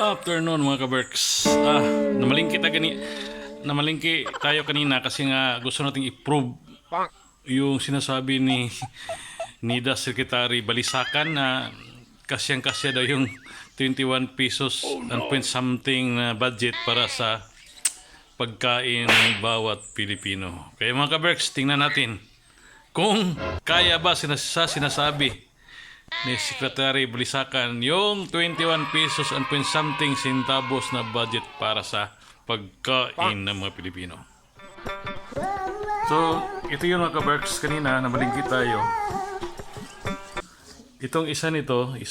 Afternoon mga kaberks. Namalingki tayo kanina kasi nga gusto nating i-prove yung sinasabi ni NIDA Secretary Balisacan na kasyang-kasya daw yung 21 pesos and point something na budget para sa pagkain ng bawat Pilipino. Kaya mga kaberks, tingnan natin kung kaya ba sa sinasabi ni Secretary Balisacan yung 21 pesos and point something centavos na budget para sa pagkain ng mga Pilipino. So, ito yung mga kaberks kanina, namalingkit tayo. Itong isa nito, 10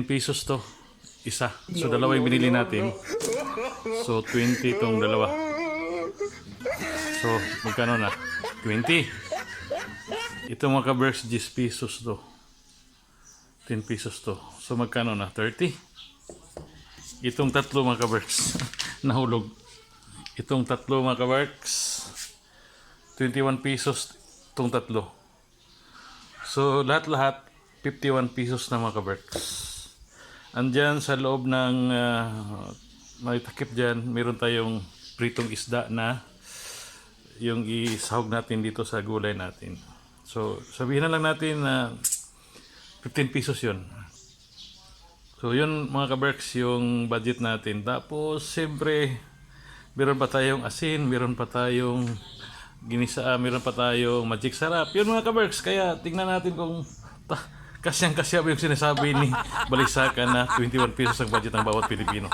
pesos to, isa. So, dalawa yung binili natin. So, 20 itong dalawa. So, magkano na? 20. Ito mga kaberks, 10 pesos to. 10 pesos to. So magkano na? 30. Itong tatlo mga kaberks, nahulog. Itong tatlo mga kaberks, 21 pesos itong tatlo. So lahat-lahat, 51 pesos na mga kaberks. Andyan sa loob ng may takip dyan, meron tayong pritong isda na yung isahog natin dito sa gulay natin. So, sabihin na lang natin na 15 pesos yun. So, yun mga kaberks, yung budget natin. Tapos, siyempre, meron pa tayong asin, meron pa tayong ginisa, meron pa tayong magic sarap. Yun mga kaberks, kaya tingnan natin kung kasyang-kasya ba yung sinasabi ni Balisacan na 21 pesos ang budget ng bawat Pilipino.